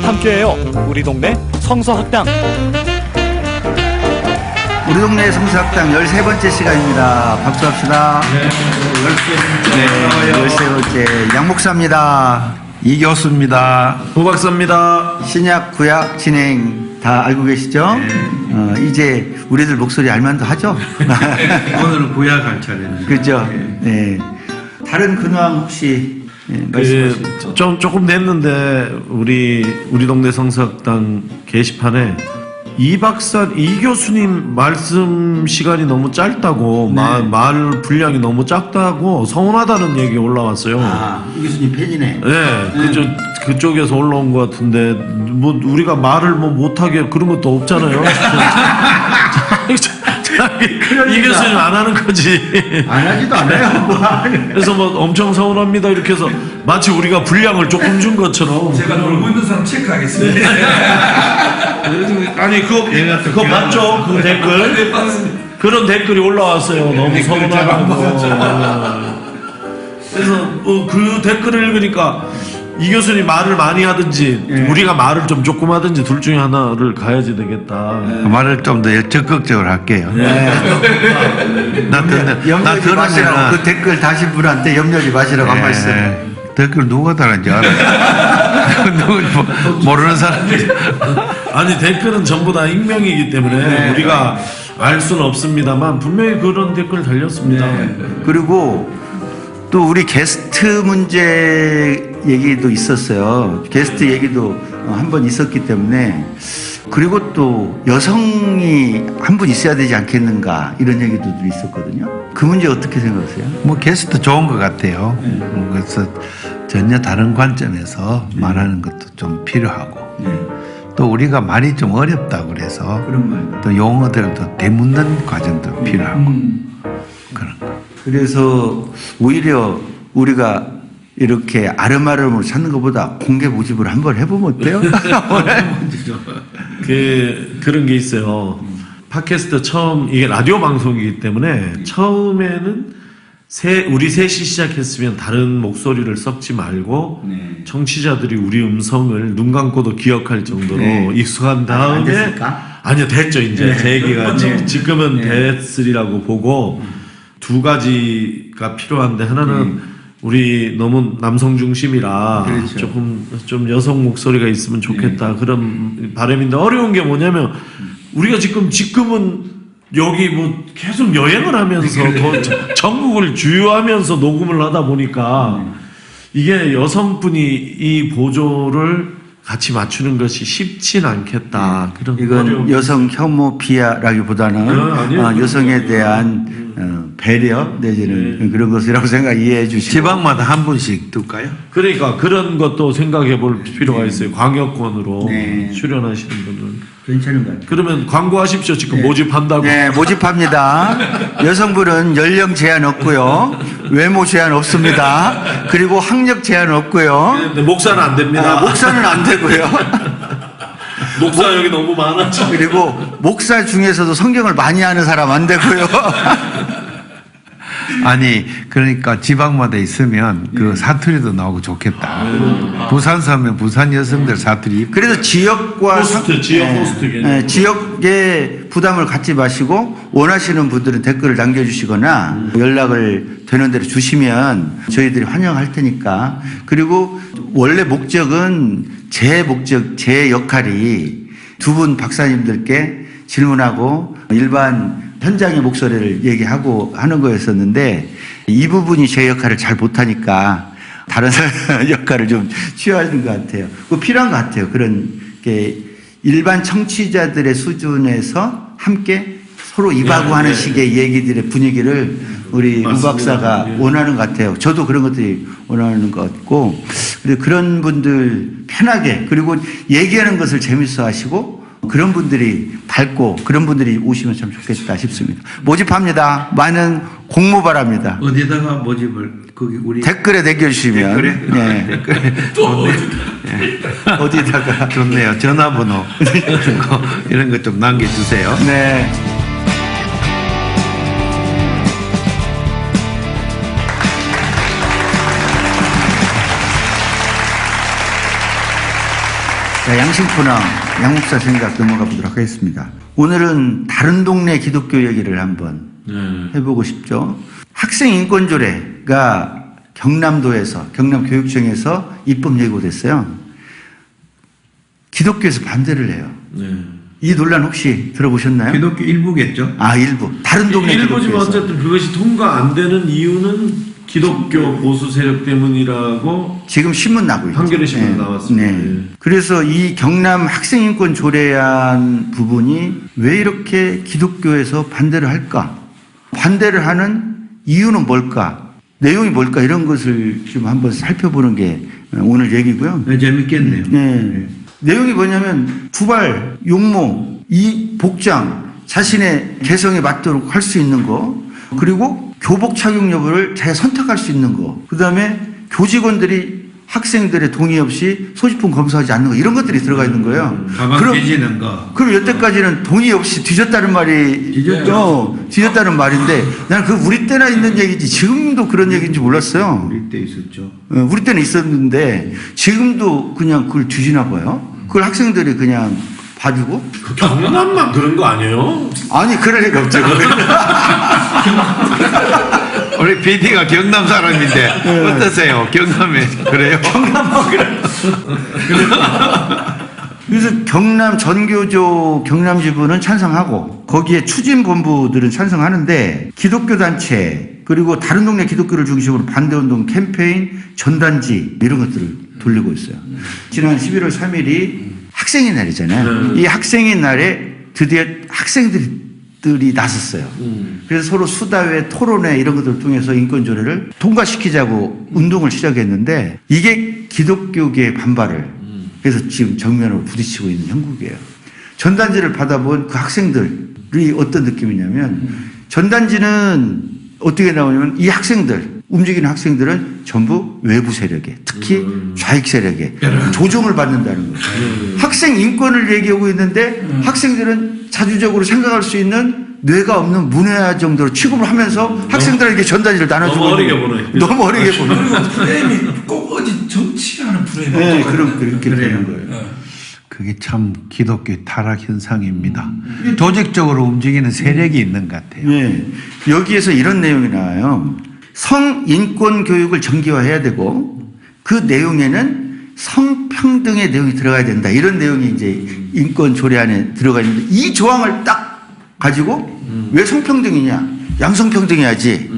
함께해요. 우리 동네 성서학당. 우리 동네 성서학당 13번째 시간입니다. 박수합시다. 네, 13번째 양목사입니다. 이교수입니다. 부박사입니다. 신약 구약 진행 다 알고 계시죠? 네. 이제 우리들 목소리 알만도 하죠? 오늘은 구약 할 차례는. 그죠? 네. 다른 근황 혹시 말씀하시죠? 조금 됐는데 우리 동네 성서학당 게시판에 이 교수님 말씀 시간이 너무 짧다고 네. 말 분량이 너무 작다고 서운하다는 얘기 올라왔어요. 이 교수님 팬이네. 네, 그쪽에서 올라온 것 같은데 뭐 우리가 말을 뭐 못하게 그런 것도 없잖아요. 이 교수님 안 하는 거지. 안 하지도 않아요. 그래서 뭐 엄청 서운합니다 이렇게 해서 마치 우리가 분량을 조금 준 것처럼. 제가 놀고 있는 사람 체크하겠습니다. 아니 그거 맞죠? 그 댓글. 네, 맞습니다. 그런 댓글이 올라왔어요. 너무 서운하다고. 그래서 그 댓글을 읽으니까 이 교수님 말을 많이 하든지 우리가 말을 좀 조금 하든지 둘 중에 하나를 가야지 되겠다. 말을 좀 더 적극적으로 할게요. 나 염려지 마시라고 그 댓글 다신 분한테 염려지 마시라고 한 말씀. 댓글 누가 달았는지 알아요. 모르는 사람들이. 아니 댓글은 전부 다 익명이기 때문에 우리가 알 수는 없습니다만 분명히 그런 댓글 달렸습니다. 그리고 또 우리 게스트 문제 얘기도 있었어요. 게스트 얘기도 한 번 있었기 때문에. 그리고 또 여성이 한 분 있어야 되지 않겠는가 이런 얘기도 있었거든요. 그 문제 어떻게 생각하세요? 뭐 게스트 좋은 것 같아요. 그래서 전혀 다른 관점에서 말하는 것도 좀 필요하고 또 우리가 말이 좀 어렵다 그래서 그런 말. 또 용어들도 되묻는 과정도 필요하고 그런 거. 그래서 오히려 우리가 이렇게 아름아름을 찾는 것보다 공개 모집을 한번 해보면 어때요? 그런 게 있어요. 팟캐스트 처음 이게 라디오 방송이기 때문에 처음에는 우리 셋이 시작했으면 다른 목소리를 섞지 말고 청취자들이 우리 음성을 눈 감고도 기억할 정도로 익숙한 다음에 안 됐을까? 아니요 됐죠 이제 제 얘기가 지금은 됐으리라고 보고 두 가지가 필요한데 하나는 우리 너무 남성 중심이라 그렇죠. 조금 좀 여성 목소리가 있으면 좋겠다 그런 바람인데 어려운 게 뭐냐면 우리가 지금은 여기 뭐 계속 여행을 하면서 더 전국을 주유하면서 녹음을 하다 보니까 이게 여성분이 이 보조를 같이 맞추는 것이 쉽진 않겠다. 그런 이건 여성 혐오 비하라기보다는 여성에 대한 배려 내지는 그런 것이라고 이해해 주시고 지방마다 한 분씩 둘까요? 그러니까 그런 것도 생각해 볼 필요가 있어요. 광역권으로 출연하시는 분은. 괜찮은 것 같아요. 그러면 광고하십시오. 지금 모집한다고. 네, 모집합니다. 여성분은 연령 제한 없고요. 외모 제한 없습니다. 그리고 학력 제한 없고요. 근데 목사는 안 됩니다. 목사는 안 되고요. 목사 여기 너무 많았죠. 그리고 목사 중에서도 성경을 많이 아는 사람 안 되고요. 아니 그러니까 지방마다 있으면 그 사투리도 나오고 좋겠다. 부산 사면 부산 여성들 사투리. 그래서 지역과 호스트, 지역 호스트 지역의 부담을 갖지 마시고 원하시는 분들은 댓글을 남겨주시거나 연락을 되는 대로 주시면 저희들이 환영할 테니까. 그리고 원래 목적은 제 역할이 두 분 박사님들께 질문하고 일반 현장의 목소리를 얘기하고 하는 거였었는데 이 부분이 제 역할을 잘 못하니까 다른 역할을 좀 취하는 것 같아요. 그거 필요한 것 같아요. 그런 게 일반 청취자들의 수준에서 함께 서로 입하고 하는 식의 얘기들의 분위기를 우리 우 박사가 원하는 것 같아요. 저도 그런 것들이 원하는 것 같고 그리고 그런 분들 편하게 그리고 얘기하는 것을 재밌어 하시고 그런 분들이 밝고 그런 분들이 오시면 참 좋겠다 싶습니다. 모집합니다. 많은 공모 바랍니다. 어디다가 모집을 거기 우리 댓글에 남겨주시면 댓글에? 네. 댓글에 어디다가 좋네요. 전화번호 이런 거 좀 남겨주세요. 네. 자, 양심포나 양목사 생각 넘어가 보도록 하겠습니다. 오늘은 다른 동네 기독교 얘기를 한번 해보고 싶죠. 학생 인권조례가 경남도에서, 경남교육청에서 입법 예고됐어요. 기독교에서 반대를 해요. 이 논란 혹시 들어보셨나요? 기독교 일부겠죠? 아, 일부. 다른 동네 일부지만 기독교에서. 어쨌든 그것이 통과 안 되는 이유는 기독교 보수 세력 때문이라고 지금 신문 나고 있죠. 판결의 신문 나왔습니다. 네. 그래서 이 경남 학생인권 조례안 부분이 왜 이렇게 기독교에서 반대를 할까? 반대를 하는 이유는 뭘까? 내용이 뭘까? 이런 것을 좀 한번 살펴보는 게 오늘 얘기고요. 네, 재밌겠네요. 네. 내용이 뭐냐면 부발, 용모, 이 복장, 자신의 개성에 맞도록 할 수 있는 거, 그리고 교복 착용 여부를 자기가 선택할 수 있는 거, 그 다음에 교직원들이 학생들의 동의 없이 소지품 검사하지 않는 거, 이런 것들이 들어가 있는 거예요. 가방 뒤지는 거. 그럼 여태까지는 동의 없이 뒤졌다는 말이 뒤졌다는 말인데 나는 그 우리 때나 있는 얘기지 지금도 그런 얘기인지 몰랐어요. 우리 때 있었죠. 우리 때는 있었는데 지금도 그냥 그걸 뒤지나 봐요. 그걸 학생들이 그냥 봐주고. 그 경남만 그런 거 아니에요? 아니 그럴 리가 없죠. 우리 PD가 경남 사람인데 어떠세요? 경남에 그래요? 그래서 경남 전교조 경남지부는 찬성하고 거기에 추진본부들은 찬성하는데 기독교 단체 그리고 다른 동네 기독교를 중심으로 반대운동 캠페인 전단지 이런 것들을 돌리고 있어요. 지난 11월 3일이 학생의 날이잖아요. 이 학생의 날에 드디어 학생들이 나섰어요. 그래서 서로 수다회, 토론회 이런 것들을 통해서 인권조례를 통과시키자고 운동을 시작했는데 이게 기독교계의 반발을 그래서 지금 정면으로 부딪히고 있는 형국이에요. 전단지를 받아본 그 학생들이 어떤 느낌이냐면 전단지는 어떻게 나오냐면 이 학생들, 움직이는 학생들은 전부 외부 세력에 특히 좌익 세력에 조종을 받는다는 거죠. 학생 인권을 얘기하고 있는데 학생들은 자주적으로 생각할 수 있는 뇌가 없는 문외아 정도로 취급을 하면서 학생들에게 전단지를 나눠주고 너무 어리게 보네. 너무 어리게 보네. 그리고 프레임이 꼭 어디 정치가 하는 프레임이 네, 그렇게 되는 거예요. 그게 참 기독교 타락 현상입니다. 조직적으로 움직이는 세력이 있는 것 같아요. 네. 여기에서 이런 내용이 나와요. 성인권 교육을 정기화해야 되고 그 내용에는 성평등의 내용이 들어가야 된다. 이런 내용이 이제 인권 조례 안에 들어가 있는데 이 조항을 딱 가지고 왜 성평등이냐? 양성평등해야지.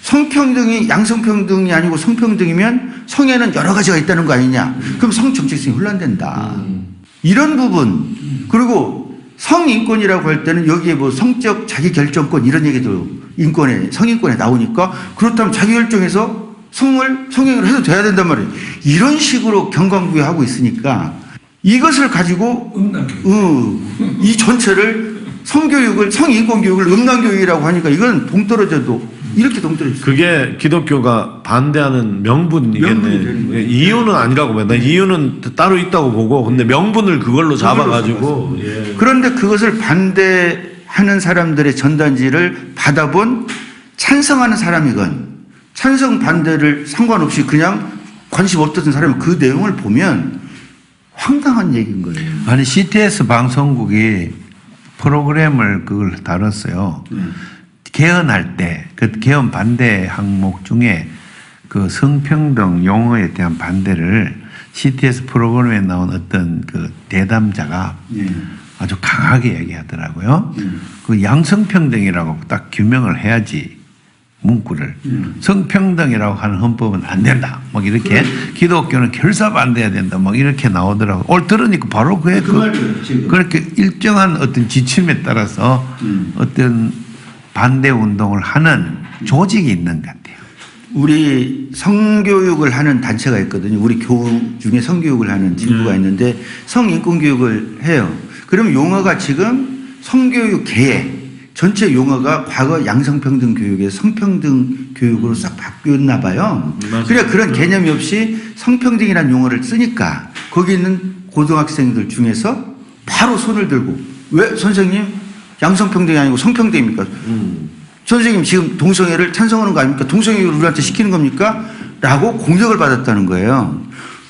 성평등이 양성평등이 아니고 성평등이면 성에는 여러 가지가 있다는 거 아니냐? 그럼 성 정체성이 혼란된다. 이런 부분 그리고 성인권이라고 할 때는 여기에 뭐 성적 자기결정권 이런 얘기도 인권에 성인권에 나오니까 그렇다면 자기결정해서 성행을 해도 돼야 된단 말이에요. 이런 식으로 경광부여하고 있으니까 이것을 가지고 이 전체를 성교육을 성인권교육을 음란교육이라고 하니까 이건 동떨어져도 이렇게 동떨어져. 그게 기독교가 반대하는 명분이겠네. 이유는 아니라고 봐. 나 이유는 따로 있다고 보고, 근데 명분을 그걸로 잡아가지고. 예. 그런데 그것을 반대하는 사람들의 전단지를 받아본 찬성하는 사람이건 찬성 반대를 상관없이 그냥 관심 없던 사람이 그 내용을 보면 황당한 얘기인 거예요. 아니 CTS 방송국이 프로그램을 그걸 다뤘어요. 개헌할 때 그 개헌 반대 항목 중에 그 성평등 용어에 대한 반대를 CTS 프로그램에 나온 어떤 그 대담자가 아주 강하게 얘기하더라고요. 그 양성평등이라고 딱 규명을 해야지 문구를 성평등이라고 하는 헌법은 안 된다. 막 이렇게 기독교는 결사반대해야 된다. 막 이렇게 나오더라고. 올 들으니까 바로 그렇게 일정한 어떤 지침에 따라서 어떤 반대 운동을 하는 조직이 있는 것 같아요. 우리 성교육을 하는 단체가 있거든요. 우리 교우 중에 성교육을 하는 진부가 있는데 성인권교육을 해요. 그럼 용어가 지금 성교육 개의 전체 용어가 과거 양성평등 교육에서 성평등 교육으로 싹 바뀌었나 봐요. 그러니까 그런 개념이 없이 성평등이라는 용어를 쓰니까 거기 있는 고등학생들 중에서 바로 손을 들고 왜 선생님 양성평등이 아니고 성평등입니까? 선생님 지금 동성애를 찬성하는 거 아닙니까? 동성애를 우리한테 시키는 겁니까? 라고 공격을 받았다는 거예요.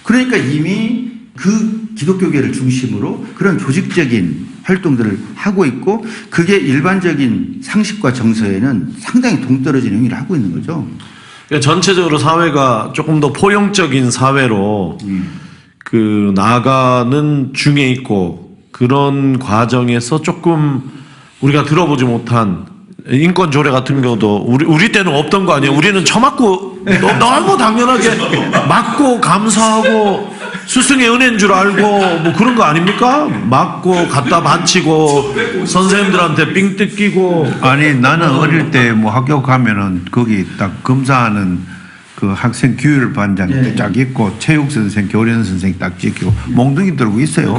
그러니까 이미 그 기독교계를 중심으로 그런 조직적인 활동들을 하고 있고 그게 일반적인 상식과 정서에는 상당히 동떨어진 행위를 하고 있는 거죠. 그러니까 전체적으로 사회가 조금 더 포용적인 사회로 그 나아가는 중에 있고 그런 과정에서 조금 우리가 들어보지 못한 인권 조례 같은 경우도 우리 때는 없던 거 아니에요. 우리는 처맞고 너무 당연하게 맞고 감사하고 스승의 은혜인 줄 알고 뭐 그런 거 아닙니까? 맞고 갖다 바치고 선생님들한테 삥 뜯기고. 아니 나는 어릴 때 뭐 학교 가면은 거기 딱 검사하는 그 학생 규율 반장 딱 있고 체육 선생, 교련 선생 딱 찍히고 몽둥이 들고 있어요.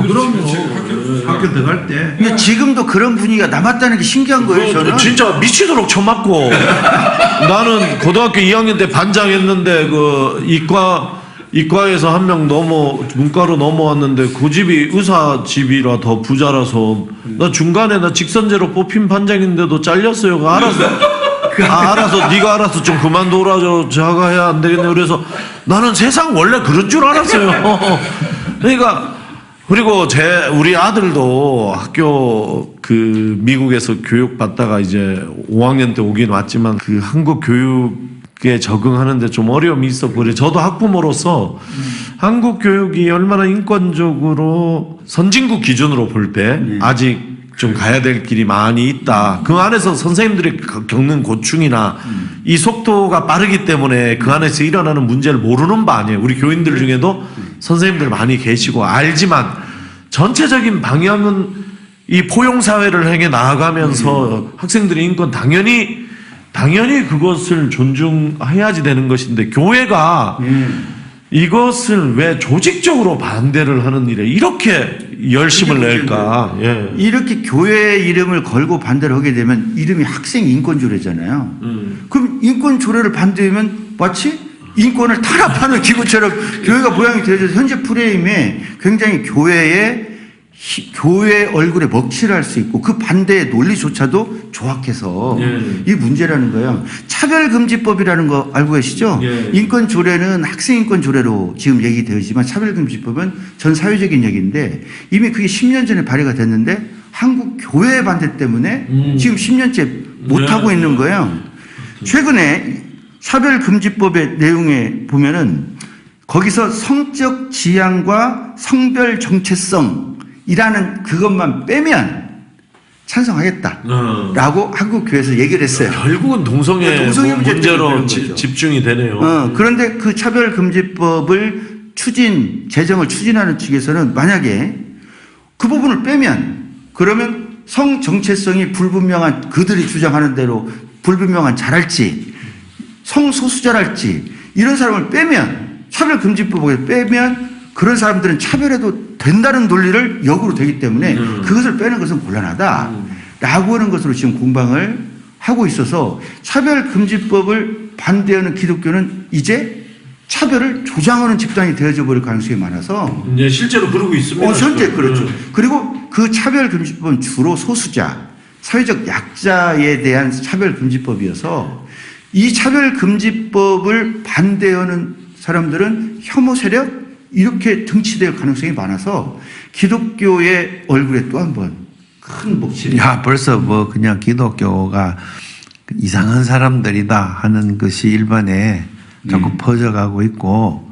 학교 들어갈 때. 근데 지금도 그런 분위기가 남았다는 게 신기한 거예요. 저는 진짜 미치도록 쳐맞고. 나는 고등학교 2학년 때 반장했는데 그 이과에서 한 명 문과로 넘어왔는데 그 집이 의사 집이라 더 부자라서 나 중간에 나 직선제로 뽑힌 반장인데도 잘렸어요. 알아서 네가 알아서 좀 그만둬라 저가 해야 안 되겠네. 그래서 나는 세상 원래 그런 줄 알았어요. 그러니까 그리고 우리 아들도 학교 그 미국에서 교육 받다가 이제 5학년 때 오긴 왔지만 그 한국 교육에 적응하는데 좀 어려움이 있었고 그래 저도 학부모로서 한국 교육이 얼마나 인권적으로 선진국 기준으로 볼 때 아직 좀 가야 될 길이 많이 있다. 그 안에서 선생님들이 겪는 고충이나 이 속도가 빠르기 때문에 그 안에서 일어나는 문제를 모르는 바 아니에요. 우리 교인들 중에도 선생님들 많이 계시고 알지만 전체적인 방향은 이 포용사회를 향해 나아가면서 학생들의 인권 당연히 그것을 존중해야지 되는 것인데 교회가 이것을 왜 조직적으로 반대를 하는 일에 이렇게 열심을 낼까? 예. 이렇게 교회 이름을 걸고 반대를 하게 되면 이름이 학생 인권조례잖아요. 그럼 인권조례를 반대하면 마치 인권을 탄압하는 기구처럼 교회가 모양이 되어져서 현재 프레임에 굉장히 교회 얼굴에 먹칠을 할 수 있고 그 반대의 논리조차도 조악해서 이 문제라는 거예요. 차별금지법이라는 거 알고 계시죠? 인권조례는 학생인권조례로 지금 얘기되어지만 차별금지법은 전 사회적인 얘기인데 이미 그게 10년 전에 발의가 됐는데 한국 교회 반대 때문에 지금 10년째 못하고 있는 거예요. 최근에 차별금지법의 내용에 보면은 거기서 성적 지향과 성별 정체성이라는 그것만 빼면 찬성하겠다라고 한국 교회에서 얘기를 했어요. 결국은 동성애 문제로 집중이 되네요. 그런데 그 차별금지법을 제정을 추진하는 측에서는 만약에 그 부분을 빼면 그러면 성 정체성이 불분명한 그들이 주장하는 대로 불분명한 자랄지 성소수자랄지 이런 사람을 빼면 차별금지법을 빼면 그런 사람들은 차별해도 된다는 논리를 역으로 되기 때문에 그것을 빼는 것은 곤란하다라고 하는 것으로 지금 공방을 하고 있어서 차별금지법을 반대하는 기독교는 이제 차별을 조장하는 집단이 되어져 버릴 가능성이 많아서 네, 실제로 그러고 있습니다. 현재 그렇죠. 그리고 그 차별금지법은 주로 소수자, 사회적 약자에 대한 차별금지법이어서 이 차별금지법을 반대하는 사람들은 혐오 세력 이렇게 등치될 가능성이 많아서 기독교의 얼굴에 또 한 번 큰 목소리. 야, 벌써 뭐 그냥 기독교가 이상한 사람들이다 하는 것이 일반에 자꾸 퍼져가고 있고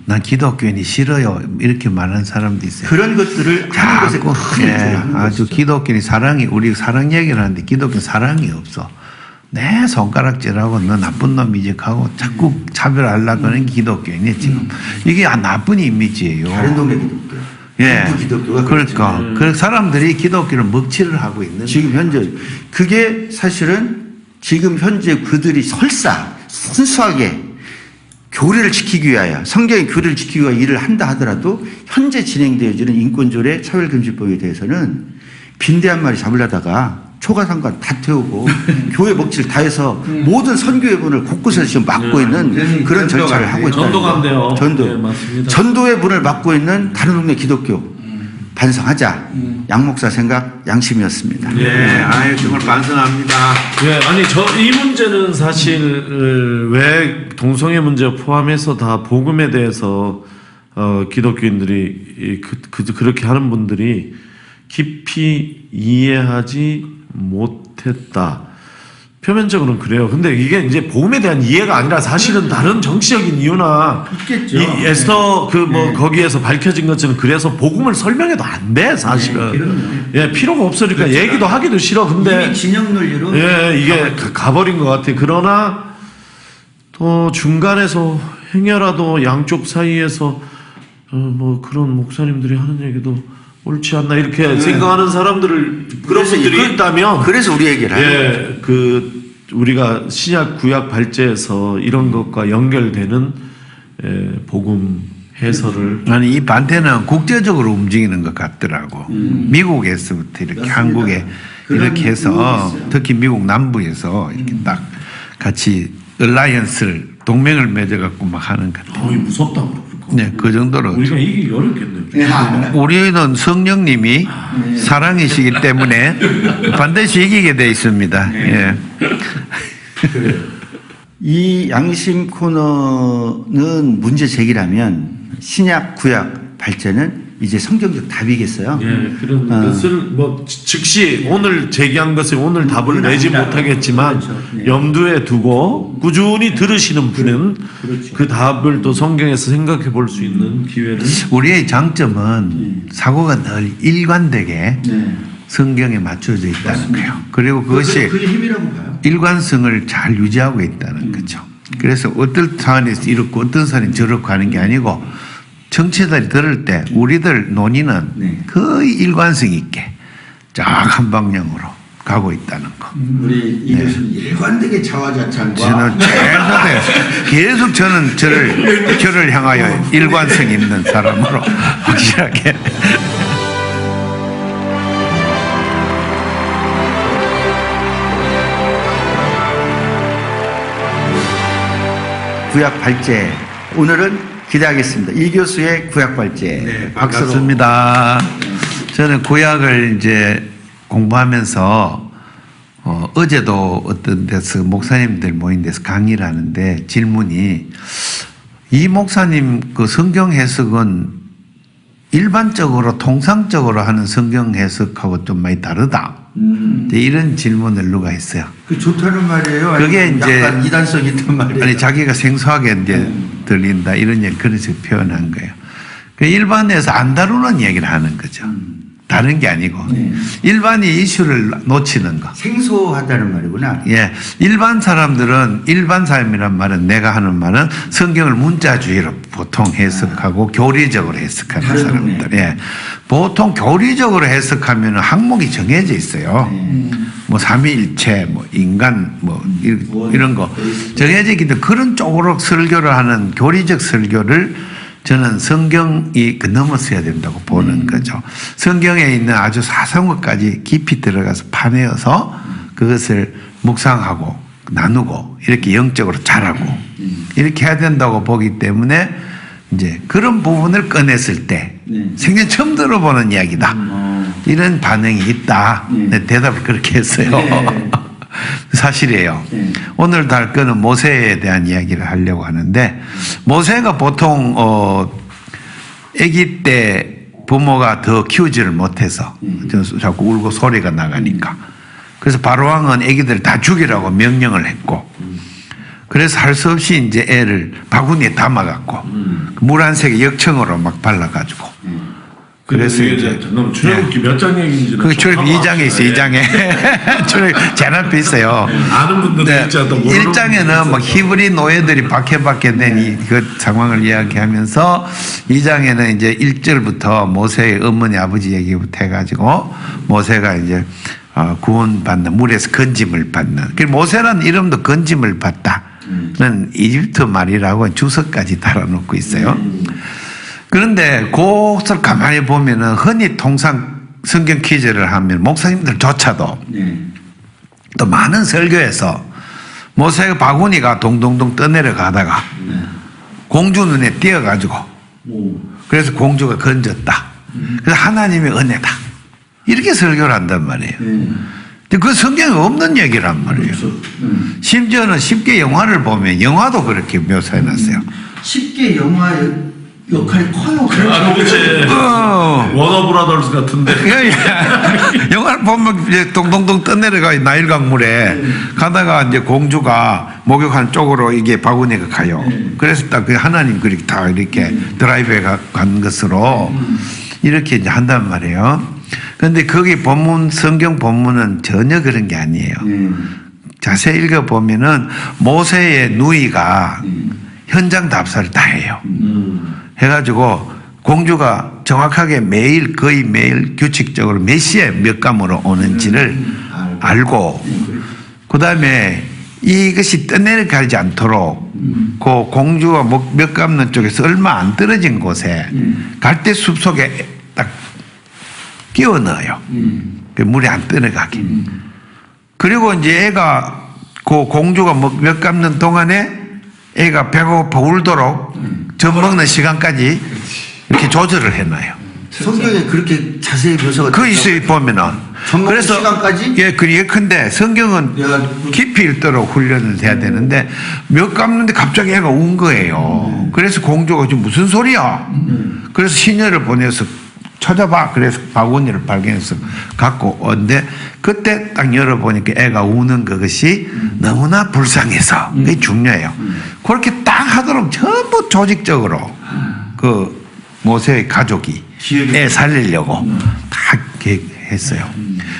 난 기독교인이 싫어요 이렇게 말하는 사람도 있어요. 그런 것들을 하는 것에 큰 아주 기독교인이 우리 사랑 얘기를 하는데 기독교 사랑이 없어. 내 손가락질하고 너 나쁜 놈이지 하고 자꾸 차별하려고 하는 기독교인이 지금 이게 나쁜 이미지예요. 다른 동네 기독교. 예. 기독교가 그러니까 그 사람들이 기독교를 먹칠을 하고 있는 지금 현재 그게 사실은 지금 현재 그들이 설사 순수하게 교리를 지키기 위하여 성경의 교리를 지키기 위하여 일을 한다 하더라도 현재 진행되어지는 인권조례 차별금지법에 대해서는 빈대 한 마리 잡으려다가 초가상관 다 태우고 교회 먹칠 다 해서 모든 선교의 문을 곳곳에서 지금 막고 있는 그런 절차를 하고 있다. 전도간대요. 전도. 네, 맞습니다. 전도의 문을 막고 있는 다른 동네 기독교 반성하자. 양 목사 생각 양심이었습니다. 아유 정말 반성합니다. 아니 이 문제는 사실 왜 동성애 문제 포함해서 다 복음에 대해서 기독교인들이 그렇게 하는 분들이 깊이 이해하지 못했다. 표면적으로는 그래요. 근데 이게 이제 복음에 대한 이해가 아니라 사실은 다른 정치적인 이유나 있겠죠. 이 에스더 거기에서 밝혀진 것처럼 그래서 복음을 설명해도 안 돼, 사실은. 예, 필요가 없으니까 그렇죠. 얘기도 하기도 싫어. 근데 이미 진영 논리로 예, 이게 가버린 것 같아. 그러나 또 중간에서 행여라도 양쪽 사이에서 그런 목사님들이 하는 얘기도 옳지 않나 이렇게 생각하는 사람들을 그런 분들이 있다면 그래서 우리 얘기를 하는 거예요. 우리가 신약 구약 발제에서 이런 것과 연결되는 복음 해설을 아니 이 반대는 국제적으로 움직이는 것 같더라고. 미국에서부터 이렇게 맞습니다. 한국에 그런 이렇게 해서 부분이 있어요. 특히 미국 남부에서 이렇게 딱 같이 얼라이언스를 동맹을 맺어갖고 막 하는 것 같아요. 거의 무섭다고 그러고. 네, 그 정도로. 우리가 이기기 어렵겠네요. 우리는 성령님이 사랑이시기 때문에 반드시 이기게 돼 있습니다. 예. 이 양심 코너는 문제 제기라면 신약 구약 발제는 이제 성경적 답이겠어요. 예, 그런 것을 즉시 오늘 제기한 것을 오늘 답을 내지 못하겠지만 그렇죠. 네. 염두에 두고 꾸준히 들으시는 분은 그렇죠. 그 답을 또 성경에서 생각해 볼 수 있는 기회를 우리의 장점은 사고가 늘 일관되게 네. 성경에 맞춰져 있다는 거예요. 그리고 그것이 그게 힘이라고 봐요. 일관성을 잘 유지하고 있다는 거죠. 그래서 어떤 사안에서 이렇고 어떤 사안이 저렇고 하는 게 아니고 정치자들이 들을 때 우리들 논의는 네. 거의 일관성 있게 쫙 한 방향으로 가고 있다는 거. 우리 이 교수는 일관되게 자화자찬과 저는 계속 저는 저를 향하여 일관성 있는 사람으로 확실하게. 구약 발제 오늘은 기대하겠습니다. 이 교수의 구약 발제. 네, 반갑습니다. 저는 구약을 이제 공부하면서 어제도 어떤 데서 목사님들 모인 데서 강의를 하는데 질문이 이 목사님 그 성경 해석은 일반적으로 통상적으로 하는 성경 해석하고 좀 많이 다르다. 이런 질문을 누가 했어요. 그 좋다는 말이에요. 그게 아니면 이제 약간 이단성 있단 말이에요. 아니 자기가 생소하게 이제 들린다 이런 얘기 그래서 표현한 거예요. 그 일반에서 안 다루는 얘기를 하는 거죠. 다른 게 아니고 일반이 이슈를 놓치는 거. 생소하다는 말이구나. 예, 일반 사람들은 일반 사람이란 말은 내가 하는 말은 성경을 문자주의로 보통 해석하고 교리적으로 해석하는 다른 사람들. 예, 보통 교리적으로 해석하면 항목이 정해져 있어요. 뭐 삼위일체, 뭐 인간, 뭐 이런 거 정해져 있기 때문에 그런 쪽으로 설교를 하는 교리적 설교를 저는 성경이 넘어서야 된다고 보는 거죠. 성경에 있는 아주 사소한 것까지 깊이 들어가서 파내어서 그것을 묵상하고 나누고 이렇게 영적으로 자라고 이렇게 해야 된다고 보기 때문에 이제 그런 부분을 꺼냈을 때 생전 처음 들어보는 이야기다. 이런 반응이 있다. 네, 대답을 그렇게 했어요. 네. 사실이에요. 네. 오늘 달 거는 모세에 대한 이야기를 하려고 하는데 모세가 보통 아기 때 부모가 더 키우지를 못해서 자꾸 울고 소리가 나가니까 그래서 바로왕은 아기들 다 죽이라고 명령을 했고 그래서 할 수 없이 이제 애를 바구니에 담아갖고 물 한 색에 역청으로 막 발라가지고 그래서 이제 잠깐만 출애굽기 몇 장 얘기인지는 그 출애굽기 2장에 있어요. 2장에 제 앞에 있어요. 아는 분들도 네, 있지 않다. 모르는 1장에는 뭐 히브리 노예들이 박해받게 된 그 상황을 이야기하면서 2장에는 이제 1절부터 모세의 어머니 아버지 얘기부터 해가지고 모세가 이제 구원받는 물에서 건짐을 받는. 그 모세라는 이름도 건짐을 받다는 이집트 말이라고 주석까지 달아놓고 있어요. 그런데 그것을 가만히 보면은 흔히 통상 성경 퀴즈를 하면 목사님들조차도 또 많은 설교에서 모세가 바구니가 동동동 떠내려 가다가 공주 눈에 띄어가지고 그래서 공주가 건졌다. 그래서 하나님의 은혜다. 이렇게 설교를 한단 말이에요. 그 성경에 없는 얘기란 말이에요. 심지어는 쉽게 영화를 보면 영화도 그렇게 묘사해 놨어요. 쉽게 영화에 역할이 커요. 아, 그렇지. 워너브라더스 같은데. 예, 예. 영화를 보면 이제 동동동 떠내려가 나일 강물에 가다가 이제 공주가 목욕하는 쪽으로 이게 바구니가 가요. 그래서 딱 그 하나님 그렇게 다 이렇게 드라이브에 간 것으로 이렇게 이제 한단 말이에요. 그런데 거기 본문 성경 본문은 전혀 그런 게 아니에요. 자세히 읽어 보면은 모세의 누이가 현장 답사를 다 해요. 해가지고 공주가 정확하게 매일 거의 매일 규칙적으로 몇 시에 몇 감으로 오는지를 알고 그 다음에 이것이 떠내려가지 않도록 그 공주가 몇 감는 쪽에서 얼마 안 떨어진 곳에 갈대 숲속에 딱 끼워 넣어요. 그 물이 안 떠내가게. 그리고 이제 애가 그 공주가 몇 감는 동안에 애가 배고파 울도록 젖 먹는 시간까지 이렇게 조절을 해놔요. 성경에 그렇게 자세히 묘사가 그 있어요 보면은. 그래서 시간까지? 예, 그게 근데 성경은 깊이 읽도록 훈련을 해야 되는데 몇 감는데 갑자기 애가 운 거예요. 그래서 공주가 지금 무슨 소리야? 그래서 시녀를 보내서 찾아봐. 그래서 바구니를 발견해서 갖고 온데 그때 딱 열어보니까 애가 우는 그것이 너무나 불쌍해서 그게 중요해요. 그렇게 딱 하도록 전부 조직적으로 그 모세의 가족이 애 살리려고 다 계획했어요.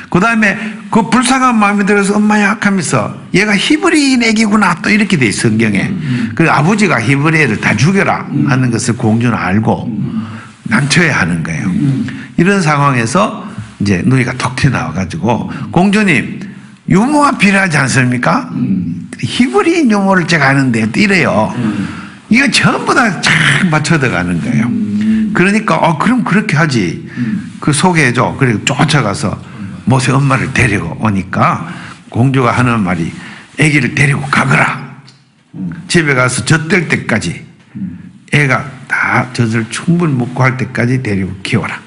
그 다음에 그 불쌍한 마음이 들어서 엄마야 하면서 얘가 히브리인 애기구나 또 이렇게 돼 있어 성경에. 그 아버지가 히브리 애를 다 죽여라 하는 것을 공주는 알고 난처해 하는 거예요. 이런 상황에서 이제 누이가 톡 튀어나와가지고 공주님 유모가 필요하지 않습니까? 히브리인 유모를 제가 아는데 이래요. 이거 전부 다 쫙 맞춰 들어가는 거예요. 그러니까 그럼 그렇게 하지. 그 소개해줘. 그리고 쫓아가서 모세 엄마를 데리고 오니까 공주가 하는 말이 아기를 데리고 가거라. 집에 가서 젖될 때까지 애가 다 젖을 충분히 먹고 할 때까지 데리고 키워라.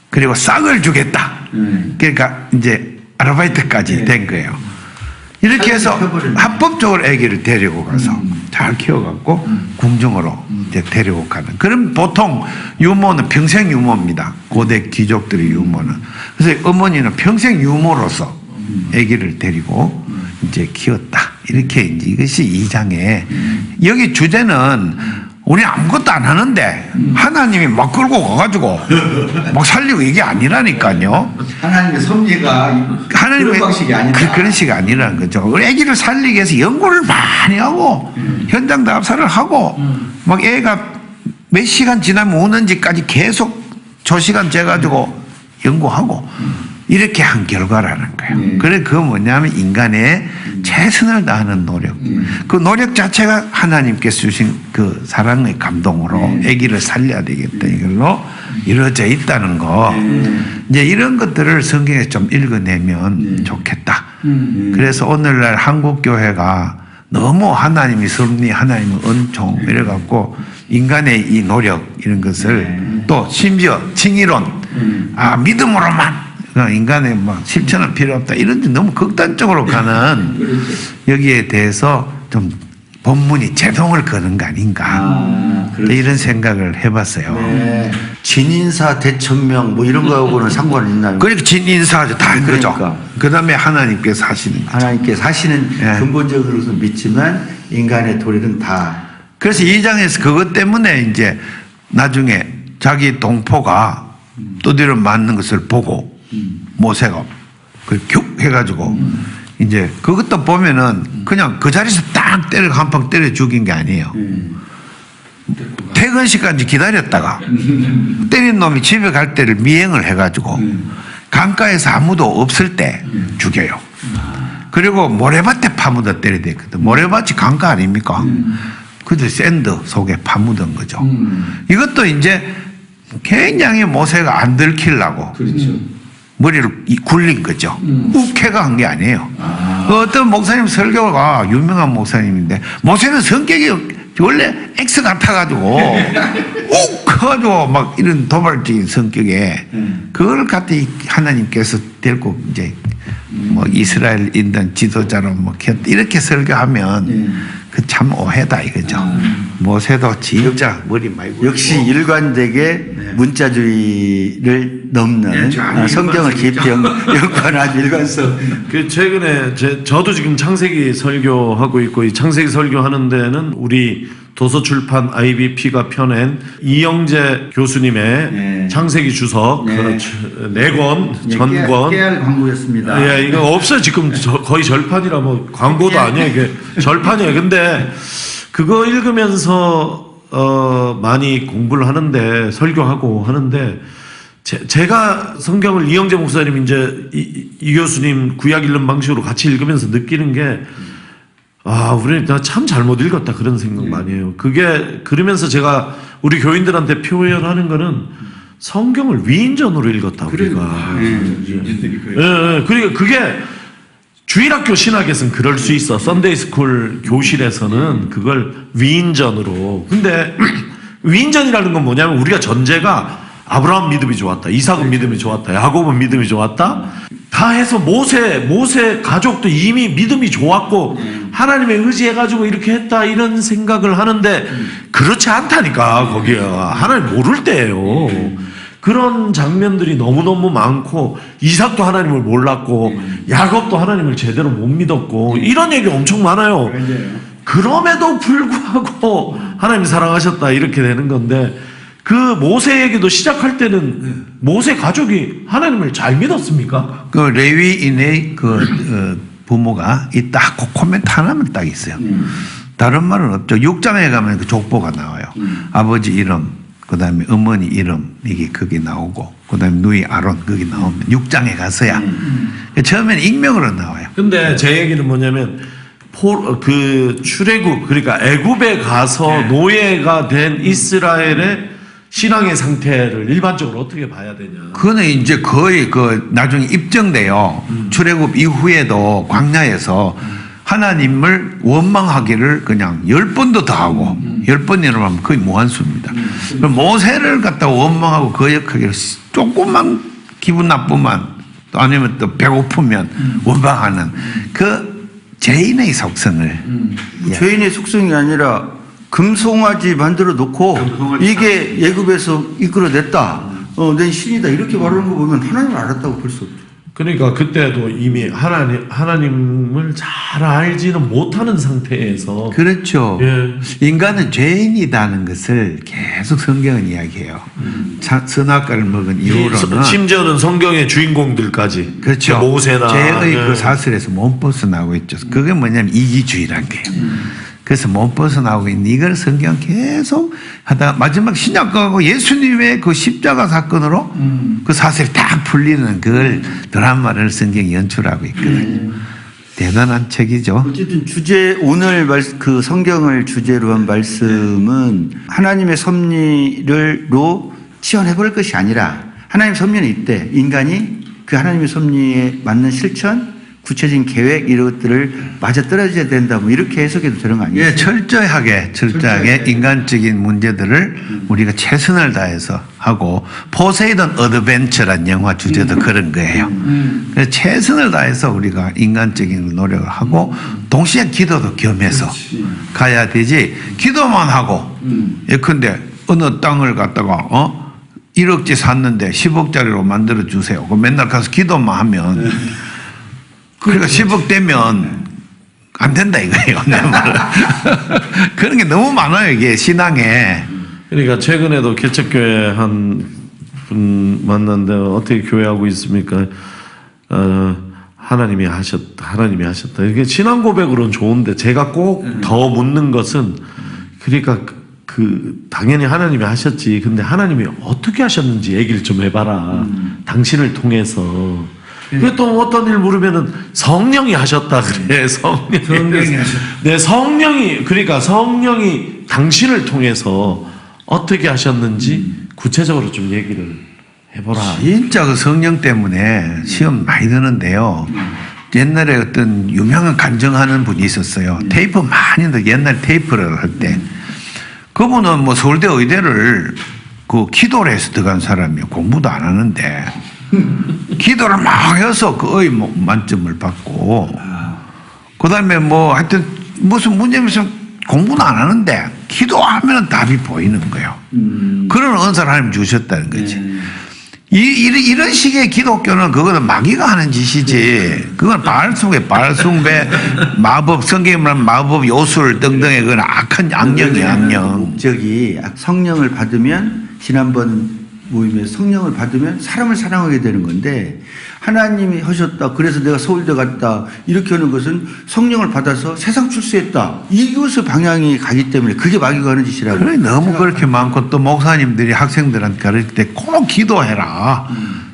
그리고 싹을 주겠다. 그러니까 이제 아르바이트까지 된 거예요. 이렇게 해서 합법적으로 아기를 데리고 가서 잘 키워갖고 궁정으로 이제 데리고 가는. 그럼 보통 유모는 평생 유모입니다. 고대 귀족들의 유모는. 그래서 어머니는 평생 유모로서 아기를 데리고 이제 키웠다. 이렇게 이제 이것이 2장에 여기 주제는 우리 아무것도 안 하는데 하나님이 막 끌고 가가지고 막 살리고 이게 아니라니까요. 하나님의 섭리가 그런 방식이 아니다. 그런 식이 아니라는 거죠. 우리 아기를 살리기 위해서 연구를 많이 하고 현장 답사를 하고 막 애가 몇 시간 지나면 우는지까지 계속 조시간 재가지고 연구하고 이렇게 한 결과라는 거예요. 그래 그거 뭐냐면 인간의 최선을 다하는 노력. 그 노력 자체가 하나님께서 주신 그 사랑의 감동으로 아기를 살려야 되겠다 이걸로 이루어져 있다는 거. 이제 이런 것들을 성경에 좀 읽어내면 좋겠다. 그래서 오늘날 한국 교회가 너무 하나님이 섭리, 하나님의 은총 이래갖고 인간의 이 노력 이런 것을 또 심지어 칭의론, 믿음으로만 인간의 막 실천은 필요 없다 이런 데 너무 극단적으로 가는 여기에 대해서 좀 본문이 제동을 거는 거 아닌가 이런 생각을 해봤어요. 네. 진인사 대천명 뭐 이런 거하고는 상관은 있나요? 그러니까 진인사죠. 다 그러죠. 그러니까. 그 다음에 하나님께서 하시는 거죠. 하나님께서 하시는 근본적으로는 믿지만 인간의 도리는 다. 그래서 2장에서 그것 때문에 이제 나중에 자기 동포가 두드려 맞는 것을 보고 모세가 그 해가지고 이제 그것도 보면은 그냥 그 자리에서 딱 때려 한 방 때려 죽인 게 아니에요. 퇴근 시간까지 기다렸다가 때린 놈이 집에 갈 때를 미행을 해가지고 강가에서 아무도 없을 때 죽여요. 그리고 모래밭에 파묻어 때려야 되거든. 모래밭이 강가 아닙니까? 그저 샌드 속에 파묻은 거죠. 이것도 이제 굉장히 모세가 안 들키려고 머리를 굴린 거죠. 욱해가 한 게 아니에요. 어떤 목사님 설교가 유명한 목사님인데 모세는 성격이 원래 X 같아가지고 욱 커가지고 막 이런 도발적인 성격에 그걸 갖다 하나님께서 데리고 이제 뭐 이스라엘 인던 지도자로 뭐 이렇게 설교하면 그 참 오해다 이거죠. 모세도 진짜 머리 많이 굴리고. 역시 일관되게 문자주의를 넘는 네, 성경을 깊이 연구한 일관성. 그 최근에 저도 지금 창세기 설교하고 있고 이 창세기 설교하는 데는 우리 도서출판 IBP가 펴낸 이영재 교수님의 네. 창세기 주석 네. 그렇죠. 4권 전권. 깨알 광고였습니다. 예, 이거 없어요. 지금 거의 절판이라 뭐 광고도 아니에요. 이게 절판이에요. 근데 그거 읽으면서 많이 공부를 하는데 설교하고 하는데 제가 성경을 이영재 목사님 이제 이 교수님 구약 읽는 방식으로 같이 읽으면서 느끼는 게 우리 참 잘못 읽었다 그런 생각 많이 해요. 그게 그러면서 제가 우리 교인들한테 표현하는 거는 성경을 위인전으로 읽었다 우리가. 예, 그러니까 그게 주일학교 신학에서는 그럴 수 있어. 썬데이스쿨 교실에서는 그걸 위인전으로. 근데 위인전이라는 건 뭐냐면 우리가 전제가 아브라함 믿음이 좋았다. 이삭은 믿음이 좋았다. 야곱은 믿음이 좋았다. 다 해서 모세 가족도 이미 믿음이 좋았고 하나님의 의지해가지고 이렇게 했다 이런 생각을 하는데 그렇지 않다니까. 거기가 하나님 모를 때예요. 그런 장면들이 너무너무 많고 이삭도 하나님을 몰랐고 야곱도 하나님을 제대로 못 믿었고 이런 얘기 엄청 많아요. 그럼에도 불구하고 하나님이 사랑하셨다 이렇게 되는 건데 그 모세 얘기도 시작할 때는 모세 가족이 하나님을 잘 믿었습니까? 그 레위인의 부모가 이 딱 그 코멘트 하나만 딱 있어요. 다른 말은 없죠. 6장에 가면 그 족보가 나와요. 아버지 이름, 그 다음에 어머니 이름, 이게 거기 나오고, 그 다음에 누이 아론, 거기 나오면 6장에 가서야. 처음에는 익명으로 나와요. 근데 제 얘기는 뭐냐면, 그 출애굽, 그러니까 애굽에 가서 노예가 된 이스라엘의 신앙의 상태를 일반적으로 어떻게 봐야 되냐. 그거는 이제 거의 나중에 입증돼요. 출애굽 이후에도 광야에서 하나님을 원망하기를 그냥 10번도 더 하고 10번이라고 하면 거의 무한수입니다. 모세를 갖다가 원망하고 거역하기를 조금만 기분 나쁘면 또 아니면 또 배고프면 원망하는 그 죄인의 속성을 죄인의 속성이 아니라 금송아지 만들어 놓고 이게 애굽에서 이끌어냈다. 내 신이다. 이렇게 말하는 거 보면 하나님을 알았다고 볼 수 없죠. 그러니까 그때도 이미 하나님을 잘 알지는 못하는 상태에서. 그렇죠. 예. 인간은 죄인이라는 것을 계속 성경은 이야기해요. 선악과를 먹은 이후로는 심지어는 성경의 주인공들까지. 그렇죠. 모세나 죄의 예. 그 사슬에서 못 벗어나고 있죠. 그게 뭐냐면 이기주의란 거예요. 그래서 못 벗어나오고 있는 이걸 성경 계속 하다가 마지막 신약과하고 예수님의 그 십자가 사건으로 그 사슬이 딱 풀리는 그걸 드라마를 성경이 연출하고 있거든요. 대단한 책이죠. 어쨌든 오늘 그 성경을 주제로 한 말씀은 하나님의 섭리로 치환해 볼 것이 아니라 하나님의 섭리는 이때 인간이 그 하나님의 섭리에 맞는 실천 구체적인 계획 이런 것들을 맞아떨어져야 된다. 뭐 이렇게 해석해도 되는 거 아니에요? 예, 철저하게 인간적인 문제들을 우리가 최선을 다해서 하고 포세이돈 어드벤처란 영화 주제도 그런 거예요. 그래서 최선을 다해서 우리가 인간적인 노력을 하고 동시에 기도도 겸해서 가야 되지 기도만 하고 예컨대 어느 땅을 갖다가 1억지 샀는데 10억짜리로 만들어 주세요. 맨날 가서 기도만 하면 그러니까 10억 되면 안 된다 이거예요. 내 말은. 그런 게 너무 많아요. 이게 신앙에. 그러니까 최근에도 개척교회 한 분 만났는데 어떻게 교회하고 있습니까? 하나님이 하셨다. 이게 신앙 고백으로는 좋은데 제가 꼭 더 묻는 것은 그러니까 당연히 하나님이 하셨지. 근데 하나님이 어떻게 하셨는지 얘기를 좀 해봐라. 당신을 통해서. 그 또 어떤 일 물으면은 성령이 하셨다 그래. 성령이 하셨다. 네, 그러니까 성령이 당신을 통해서 어떻게 하셨는지 구체적으로 좀 얘기를 해보라. 진짜 그 성령 때문에 시험 많이 드는데요. 옛날에 어떤 유명한 간증하는 분이 있었어요. 테이프 많이 넣어. 옛날 테이프를 할 때. 그분은 뭐 서울대 의대를 기도를 해서 들어간 사람이에요. 공부도 안 하는데. 기도를 막 해서 거의 뭐 만점을 받고 그다음에 뭐 하여튼 무슨 문제가 있으면 공부는 안 하는데 기도하면 답이 보이는 거예요. 그런 은사를 하나님 주셨다는 거지. 이런 식의 기독교는 그거는 마귀가 하는 짓이지. 그건 바알숭배, 마법, 성경에 말하면 마법, 요술 등등의 그건 악한 악령이야, 악령. 목적이 성령을 받으면 지난번 모임에서 성령을 받으면 사람을 사랑하게 되는 건데 하나님이 하셨다. 그래서 내가 서울대 갔다. 이렇게 하는 것은 성령을 받아서 세상 출세했다. 이것의 방향이 가기 때문에 그게 마귀가 하는 짓이라고. 그래, 너무 그렇게 많고 또 목사님들이 학생들한테 가르칠 때 꼭 기도해라.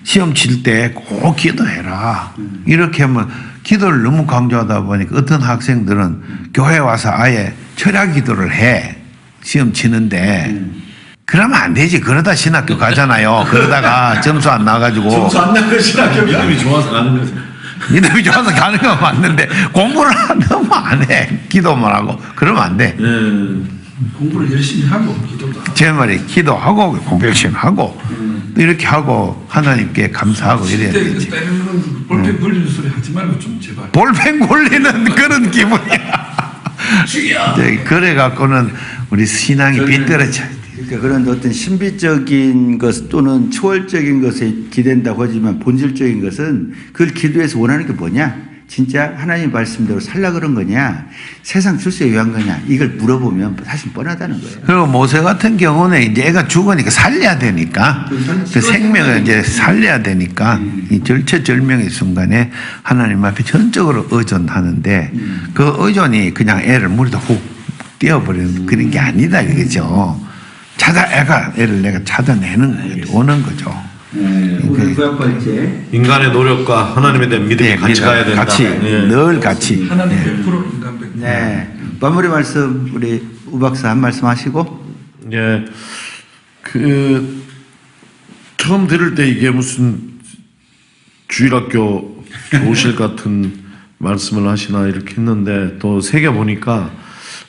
시험 칠 때 꼭 기도해라. 이렇게 하면 기도를 너무 강조하다 보니까 어떤 학생들은 교회 와서 아예 철야 기도를 해. 시험 치는데 그러면 안 되지. 그러다 신학교 가잖아요. 그러다가 점수 안 나가지고. 점수 안 나가 신학교 믿음이 좋아서 가는 거지. 믿음이 좋아서 가는 건 맞는데 공부를 너무 안 해. 기도만 하고. 그러면 안 돼. 공부를 열심히 하고 기도도 하고. 제 말이 기도하고 공부 열심히 하고 이렇게 하고 하나님께 감사하고 이래야 그때 되지. 때리는 건 볼펜 굴리는 소리 하지 말고 좀 제발. 볼펜 굴리는 그런 기분이야. 죽여. 그래 갖고는 우리 신앙이 삐뚤어져. 그러니까 그런 어떤 신비적인 것 또는 초월적인 것에 기댄다고 하지만 본질적인 것은 그걸 기도해서 원하는 게 뭐냐? 진짜 하나님 말씀대로 살라 그런 거냐? 세상 출세에 위한 거냐? 이걸 물어보면 사실 뻔하다는 거예요. 그리고 모세 같은 경우는 이제 애가 죽으니까 살려야 되니까 그 생명을 이제 살려야 되니까 이 절체절명의 순간에 하나님 앞에 전적으로 의존하는데 그 의존이 그냥 애를 물에다 훅 띄워버리는 그런 게 아니다 이거죠. 애가 애를 내가 찾아내는 거죠. 오는 거죠. 오늘 9번째 인간의 노력과 하나님에 대한 믿음이 같이 가야 된다. 같이 늘 같이. 하나님 100% 인간 100%. 네. 마무리 말씀 우리 우 박사 한 말씀 하시고. 예, 처음 들을 때 이게 무슨 주일학교 교실 같은 말씀을 하시나 이렇게 했는데 또 새겨 보니까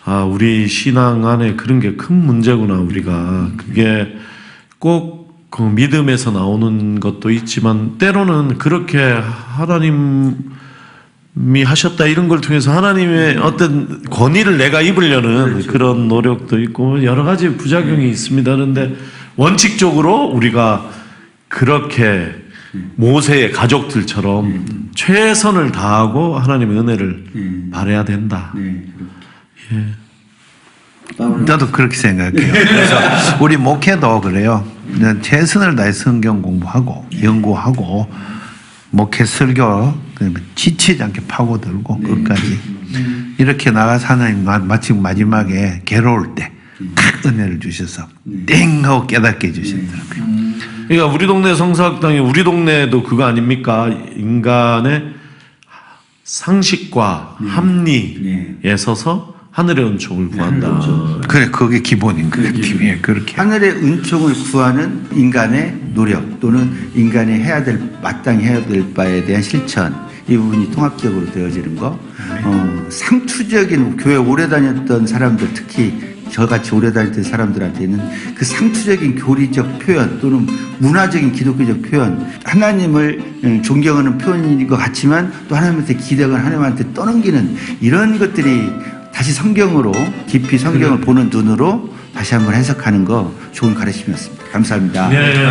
아, 우리 신앙 안에 그런 게 큰 문제구나, 우리가. 그게 꼭 그 믿음에서 나오는 것도 있지만, 때로는 그렇게 하나님이 하셨다 이런 걸 통해서 하나님의 어떤 권위를 내가 입으려는 그런 노력도 있고, 여러 가지 부작용이 있습니다. 그런데 원칙적으로 우리가 그렇게 모세의 가족들처럼 최선을 다하고 하나님의 은혜를 바라야 된다. 예. 저도 그렇게 생각해요. 그래서 우리 목회도 그래요. 최선을 다해 성경 공부하고 연구하고 목회 설교 지치지 않게 파고들고 끝까지 이렇게 나가서 하나님 마치 마지막에 괴로울 때 은혜를 주셔서 땡 하고 깨닫게 해주시더라고요. 그러니까 우리 동네 성사학당이 우리 동네도 그거 아닙니까? 인간의 상식과 합리에 서서 하늘의 은총을 구한다. 그래, 그게 기본인 거예요. 그렇게. 하늘의 은총을 구하는 인간의 노력 또는 인간이 마땅히 해야 될 바에 대한 실천, 이 부분이 통합적으로 되어지는 거. 상투적인 교회 오래 다녔던 사람들, 특히 저같이 오래 다녔던 사람들한테는 그 상투적인 교리적 표현 또는 문화적인 기독교적 표현, 하나님을 존경하는 표현인 것 같지만 또 하나님한테 기대가 하나님한테 떠넘기는 이런 것들이 다시 성경으로 깊이 성경을 보는 눈으로 다시 한번 해석하는 거 좋은 가르침이었습니다. 감사합니다. 네.